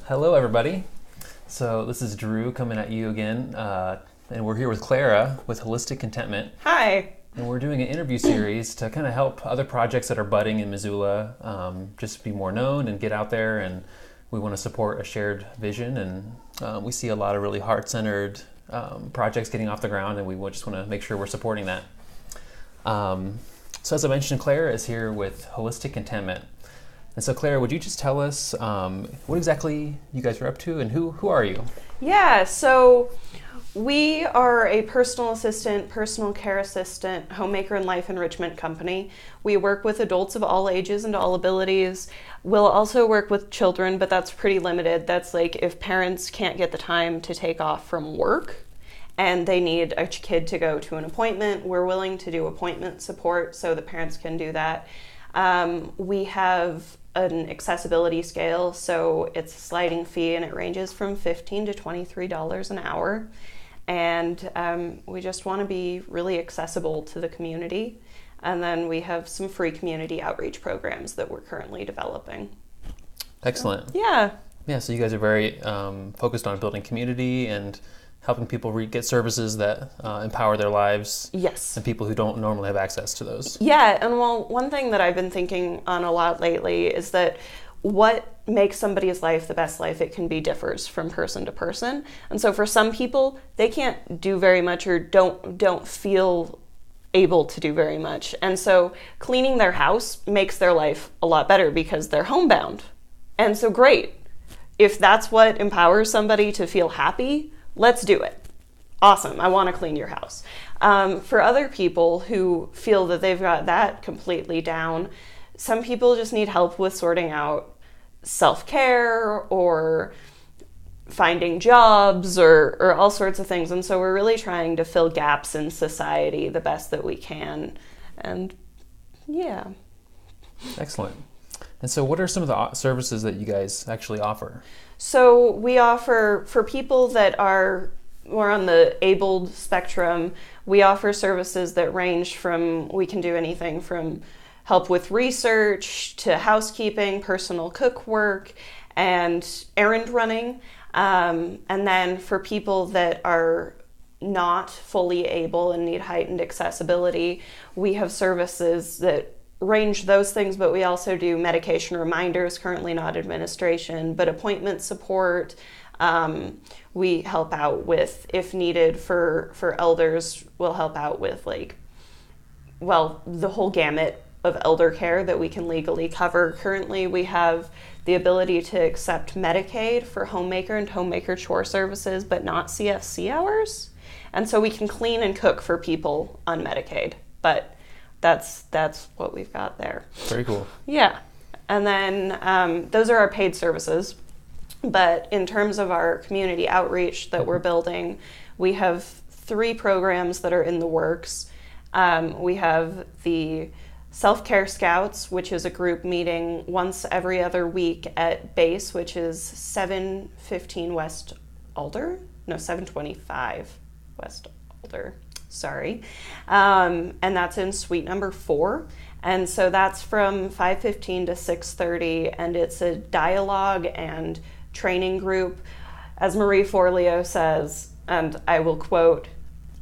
Hello, everybody. So this is Drew coming at you again, and we're here with Claira with Holistic Contentment. Hi. And we're doing an interview series to kind of help other projects that are budding in Missoula just be more known and get out there. And we want to support a shared vision. And we see a lot of really heart-centered projects getting off the ground, and we just want to make sure we're supporting that. So as I mentioned, Claira is here with Holistic Contentment. And so, Claira, would you just tell us what exactly you guys are up to, and who are you? Yeah, so we are a personal assistant, personal care assistant, homemaker and life enrichment company. We work with adults of all ages and all abilities. We'll also work with children, but that's pretty limited. That's like if parents can't get the time to take off from work and they need a kid to go to an appointment, we're willing to do appointment support so the parents can do that. We have an accessibility scale, so it's a sliding fee and it ranges from $15 to $23 an hour. And we just want to be really accessible to the community. And then we have some free community outreach programs that we're currently developing. Excellent. So, yeah. Yeah, so you guys are very focused on building community and helping people get services that empower their lives. Yes. And people who don't normally have access to those. Yeah, and well, one thing that I've been thinking on a lot lately is that what makes somebody's life the best life it can be differs from person to person. And so for some people, they can't do very much or don't feel able to do very much. And so cleaning their house makes their life a lot better because they're homebound. And so great. If that's what empowers somebody to feel happy, let's do it. Awesome. I want to clean your house. For other people who feel that they've got that completely down, some people just need help with sorting out self-care or finding jobs or all sorts of things. And so we're really trying to fill gaps in society the best that we can. And yeah. Excellent. And so what are some of the services that you guys actually offer? So we offer, for people that are more on the abled spectrum, we offer services that range from, we can do anything from help with research to housekeeping, personal cook work, and errand running. And then for people that are not fully able and need heightened accessibility, we have services that range those things, but we also do medication reminders, currently not administration, but appointment support. We help out with, if needed for elders, we'll help out with the whole gamut of elder care that we can legally cover. Currently, we have the ability to accept Medicaid for homemaker and homemaker chore services, but not CFC hours. And so we can clean and cook for people on Medicaid, but that's what we've got there. Very cool. Yeah. And then those are our paid services. But in terms of our community outreach that we're building, we have 3 programs that are in the works. We have the Self-Care Scouts, which is a group meeting once every other week at Base, which is 715 West Alder. No, 725 West Alder. Sorry. And that's in suite number 4. And so that's from 5:15 to 6:30, and it's a dialogue and training group. As Marie Forleo says, and I will quote,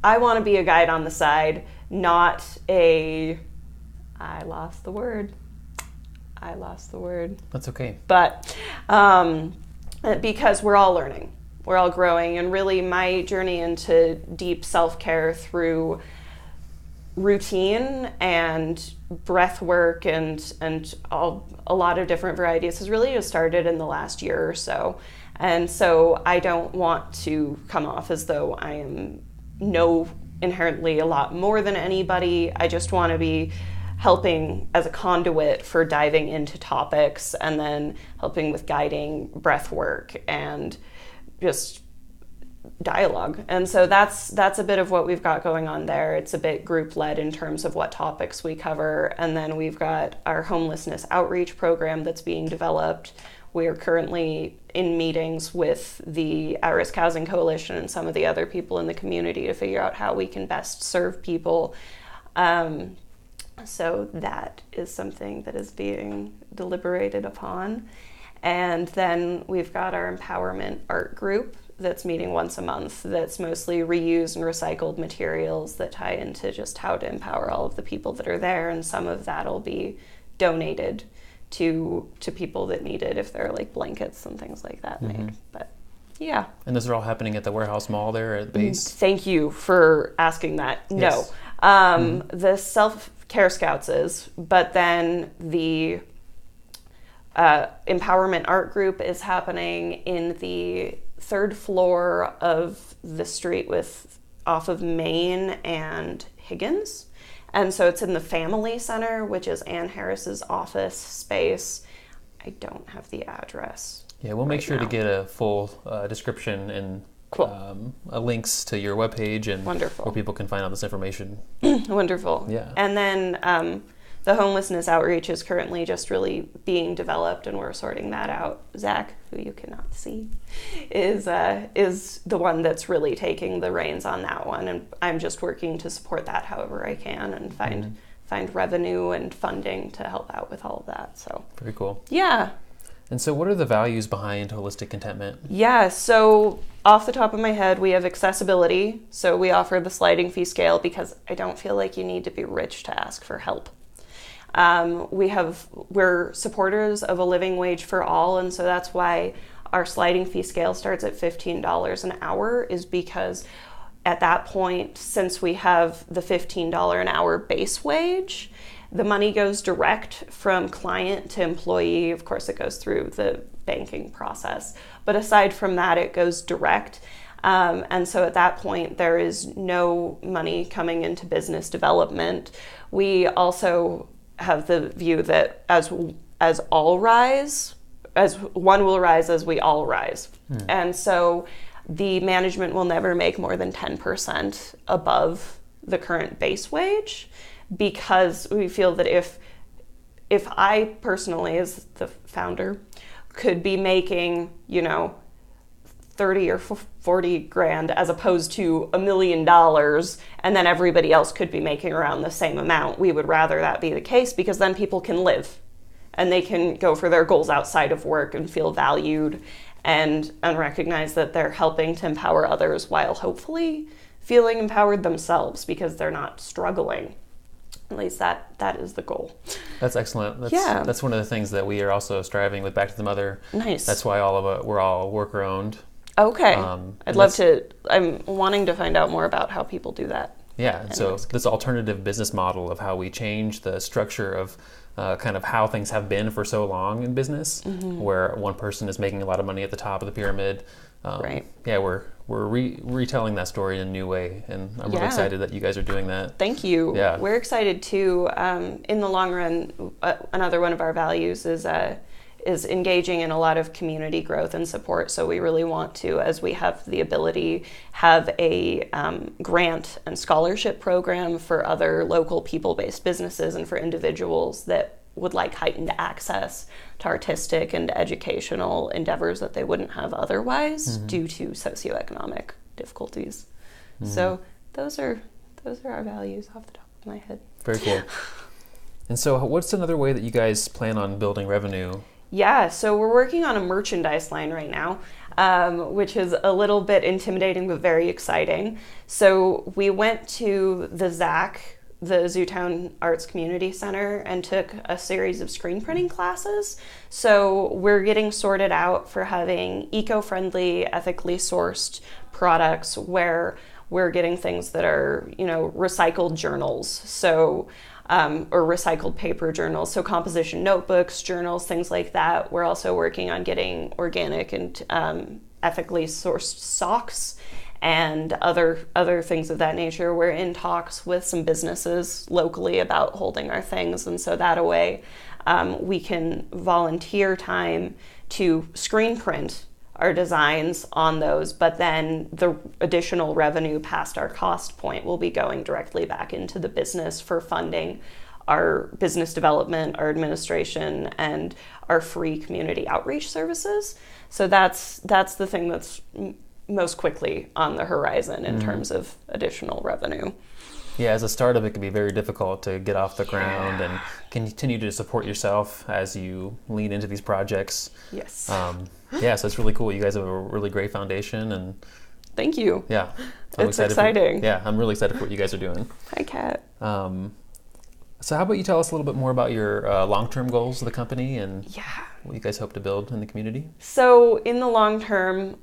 "I want to be a guide on the side, not a..." I lost the word. That's okay. But because we're all learning. We're all growing, and really my journey into deep self-care through routine and breath work and a lot of different varieties has really just started in the last year or so. And so I don't want to come off as though I know inherently a lot more than anybody. I just want to be helping as a conduit for diving into topics and then helping with guiding breath work and just dialogue. And so that's a bit of what we've got going on there. It's a bit group-led in terms of what topics we cover. And then we've got our homelessness outreach program that's being developed. We are currently in meetings with the At-Risk Housing Coalition and some of the other people in the community to figure out how we can best serve people. So that is something that is being deliberated upon. And then we've got our empowerment art group that's meeting once a month, that's mostly reused and recycled materials that tie into just how to empower all of the people that are there. And some of that'll be donated to people that need it, if they're like blankets and things like that made. But yeah. And those are all happening at the Warehouse Mall there at the base? Thank you for asking that. Yes. No. The Self-Care Scouts is, but then the Empowerment Art Group is happening in the 3rd floor of the street off of Main and Higgins. And so it's in the Family Center, which is Ann Harris's office space. I don't have the address. Yeah, we'll make sure to get a full description and Cool. Links to your webpage and Wonderful. where people can find out this information. Wonderful. Yeah. And then the homelessness outreach is currently just really being developed, and we're sorting that out. Zach, who you cannot see, is the one that's really taking the reins on that one, and I'm just working to support that however I can and find revenue and funding to help out with all of that. So very cool. Yeah. And so what are the values behind Holistic Contentment? Yeah, so off the top of my head, we have accessibility. So we offer the sliding fee scale because I don't feel like you need to be rich to ask for help. We're supporters of a living wage for all, and so that's why our sliding fee scale starts at $15 an hour, is because at that point, since we have the $15 an hour base wage, the money goes direct from client to employee. Of course, it goes through the banking process, but aside from that, it goes direct. And so at that point, there is no money coming into business development. We also have the view that as all rise, as one will rise, as we all rise. And so the management will never make more than 10% above the current base wage, because we feel that if I personally, as the founder, could be making, 30 or 40 grand as opposed to $1 million, and then everybody else could be making around the same amount, we would rather that be the case, because then people can live and they can go for their goals outside of work and feel valued and recognize that they're helping to empower others while hopefully feeling empowered themselves because they're not struggling. At least that is the goal. That's excellent. That's one of the things that we are also striving with Back to the Mother. Nice. That's why we're all worker owned. Okay. I'm wanting to find out more about how people do that. Yeah. So this alternative business model of how we change the structure of kind of how things have been for so long in business, where one person is making a lot of money at the top of the pyramid. Right. Yeah, we're retelling that story in a new way, and I'm really excited that you guys are doing that. Thank you. Yeah. We're excited too. In the long run, another one of our values is engaging in a lot of community growth and support. So we really want to, as we have the ability, have a grant and scholarship program for other local people-based businesses and for individuals that would like heightened access to artistic and educational endeavors that they wouldn't have otherwise due to socioeconomic difficulties. So those are our values off the top of my head. Very cool. And so what's another way that you guys plan on building revenue? Yeah, so we're working on a merchandise line right now, which is a little bit intimidating but very exciting. So we went to the Zootown Arts Community Center, and took a series of screen printing classes. So we're getting sorted out for having eco-friendly, ethically sourced products where we're getting things that are, recycled journals. So or recycled paper journals, so composition notebooks, journals, things like that. We're also working on getting organic and ethically sourced socks and other things of that nature. We're in talks with some businesses locally about holding our things, and so that way we can volunteer time to screen print our designs on those, but then the additional revenue past our cost point will be going directly back into the business for funding our business development, our administration, and our free community outreach services. So that's the thing that's most quickly on the horizon in terms of additional revenue. Yeah, as a startup, it can be very difficult to get off the ground and continue to support yourself as you lean into these projects. Yes. Yeah, so it's really cool. You guys have a really great foundation, and thank you. yeah, It's exciting. I'm really excited for what you guys are doing. Hi, Kat. So how about you tell us a little bit more about your long-term goals of the company and Yeah. what you guys hope to build in the community? So in the long term,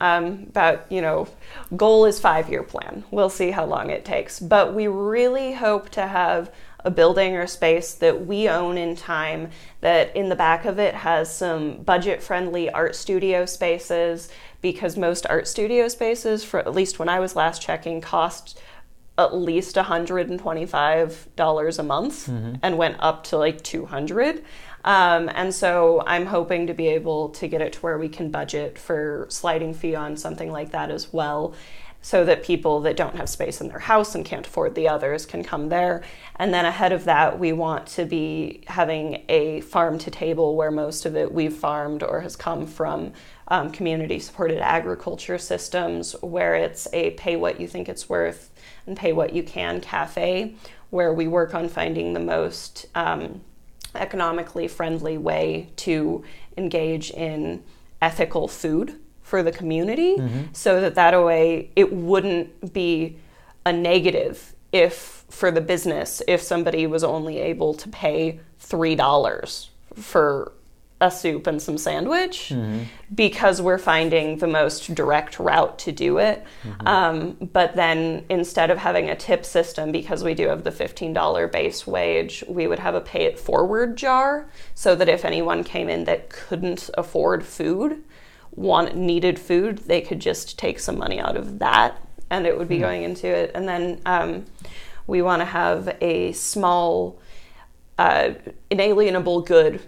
goal is 5-year plan. We'll see how long it takes. But we really hope to have a building or space that we own in time that in the back of it has some budget-friendly art studio spaces, because most art studio spaces, for at least when I was last checking, cost at least $125 a month and went up to like $200. And so I'm hoping to be able to get it to where we can budget for sliding fee on something like that as well, so that people that don't have space in their house and can't afford the others can come there. And then ahead of that, we want to be having a farm to table where most of it we've farmed or has come from community supported agriculture systems, where it's a pay what you think it's worth and pay what you can cafe, where we work on finding the most economically friendly way to engage in ethical food for the community, so that way it wouldn't be a negative if for the business if somebody was only able to pay $3 for a soup and some sandwich, because we're finding the most direct route to do it. But then instead of having a tip system, because we do have the $15 base wage, we would have a pay it forward jar, so that if anyone came in that couldn't afford food, needed food, they could just take some money out of that and it would be going into it. And then we want to have a small inalienable good,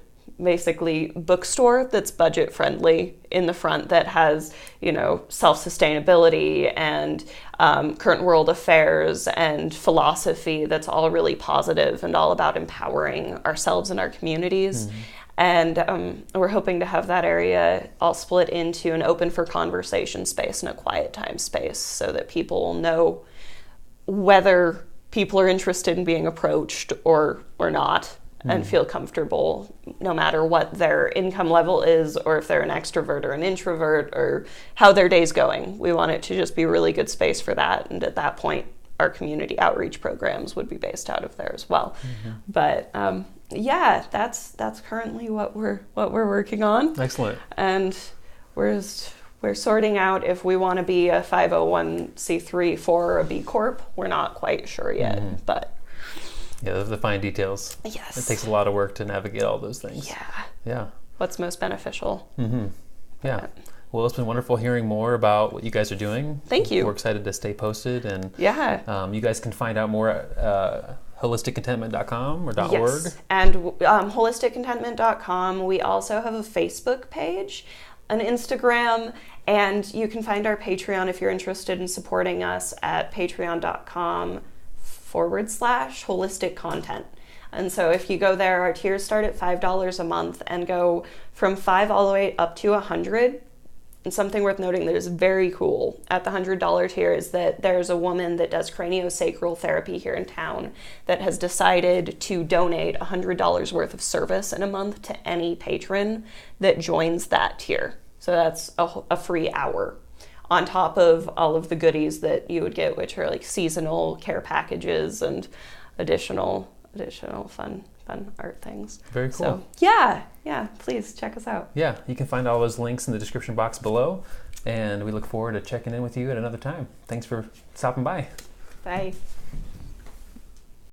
basically bookstore that's budget friendly in the front, that has, self-sustainability and current world affairs and philosophy, that's all really positive and all about empowering ourselves and our communities. And we're hoping to have that area all split into an open for conversation space and a quiet time space, so that people will know whether people are interested in being approached or not, and feel comfortable no matter what their income level is, or if they're an extrovert or an introvert, or how their day's going. We want it to just be a really good space for that. And at that point, our community outreach programs would be based out of there as well. But that's currently what we're working on. Excellent. And we're sorting out if we want to be a 501c3 or a B Corp. We're not quite sure yet, but yeah, the fine details. Yes. It takes a lot of work to navigate all those things. Yeah. What's most beneficial. Yeah. Well, it's been wonderful hearing more about what you guys are doing. Thank you. We're excited to stay posted, and you guys can find out more at holisticcontentment.com or yes. .org. And holisticcontentment.com. We also have a Facebook page, an Instagram, and you can find our Patreon if you're interested in supporting us at patreon.com/holistic content. And so if you go there, our tiers start at $5 a month and go from $5 all the way up to $100. And something worth noting that is very cool at the $100 tier is that there's a woman that does craniosacral therapy here in town that has decided to donate $100 worth of service in a month to any patron that joins that tier. So that's a free hour, on top of all of the goodies that you would get, which are like seasonal care packages and additional fun art things. Very cool. So yeah, please check us out. Yeah, you can find all those links in the description box below, and we look forward to checking in with you at another time. Thanks for stopping by. Bye.